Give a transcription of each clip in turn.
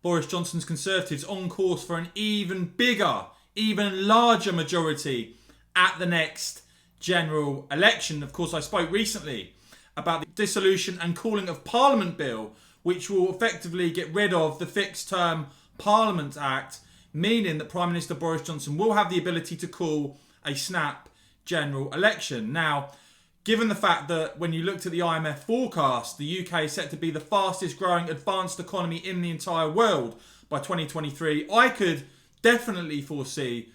Boris Johnson's Conservatives on course for an even bigger, even larger majority at the next general election. Of course, I spoke recently about the dissolution and calling of Parliament Bill, which will effectively get rid of the Fixed Term Parliament Act, meaning that Prime Minister Boris Johnson will have the ability to call a snap general election. Now, given the fact that when you looked at the IMF forecast, the UK is set to be the fastest growing advanced economy in the entire world by 2023, I could definitely foresee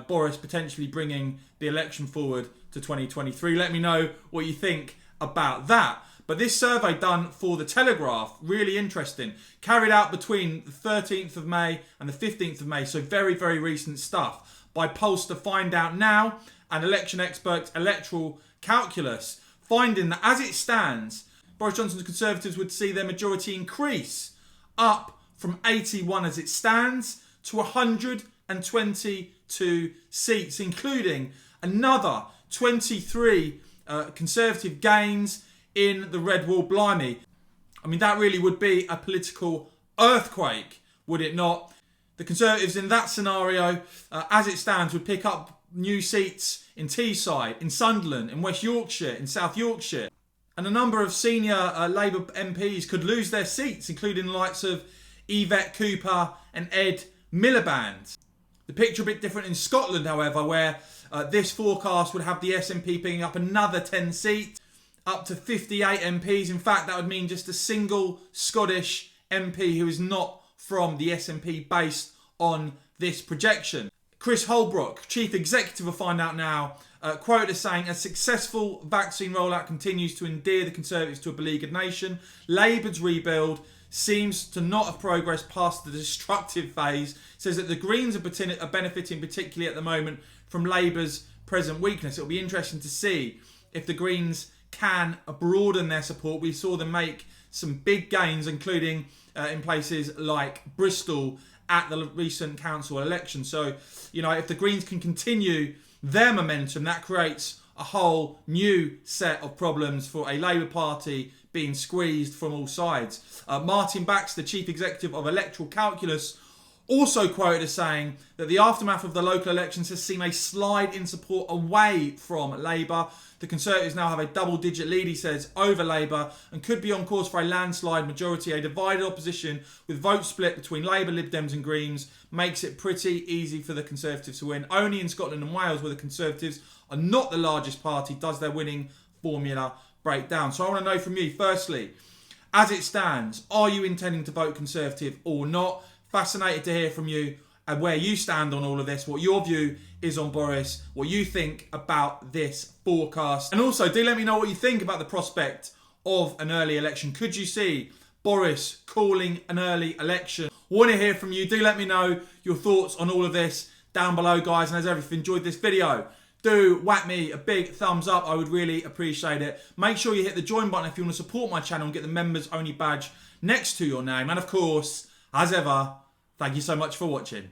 Boris potentially bringing the election forward to 2023. Let me know what you think about that. But this survey done for The Telegraph, really interesting, carried out between the 13th of May and the 15th of May, so very, very recent stuff, by Pollster Find Out Now and election expert Electoral Calculus, finding that as it stands, Boris Johnson's Conservatives would see their majority increase up from 81 as it stands to 122 seats, including another 23 Conservative gains in the Red Wall Blimey. I mean, that really would be a political earthquake, would it not? The Conservatives in that scenario, as it stands, would pick up new seats in Teesside, in Sunderland, in West Yorkshire, in South Yorkshire. And a number of senior Labour MPs could lose their seats, including the likes of Yvette Cooper and Ed Miliband. The picture a bit different in Scotland, however, where this forecast would have the SNP picking up another 10 seats, up to 58 MPs. In fact, that would mean just a single Scottish MP who is not from the SNP based on this projection. Chris Holbrook, Chief Executive of Find Out Now, quoted as saying, "A successful vaccine rollout continues to endear the Conservatives to a beleaguered nation. Labour's rebuild seems to not have progressed past the destructive phase." Says that the Greens are benefiting particularly at the moment from Labour's present weakness. It'll be interesting to see if the Greens can broaden their support. We saw them make some big gains, including in places like Bristol at the recent council election. So, you know, if the Greens can continue their momentum, that creates a whole new set of problems for a Labour Party being squeezed from all sides. Martin Baxter, Chief Executive of Electoral Calculus, also quoted as saying that the aftermath of the local elections has seen a slide in support away from Labour. The Conservatives now have a double-digit lead, he says, over Labour, and could be on course for a landslide majority. A divided opposition with votes split between Labour, Lib Dems and Greens makes it pretty easy for the Conservatives to win. Only in Scotland and Wales, where the Conservatives are not the largest party, does their winning formula break down. So I want to know from you, firstly, as it stands, are you intending to vote Conservative or not? Fascinated to hear from you and where you stand on all of this, what your view is on Boris, what you think about this forecast. And also, do let me know what you think about the prospect of an early election. Could you see Boris calling an early election? Want to hear from you. Do let me know your thoughts on all of this down below, guys. And as ever, if you enjoyed this video, do whack me a big thumbs up. I would really appreciate it. Make sure you hit the join button if you want to support my channel and get the members only badge next to your name. And of course, as ever, thank you so much for watching.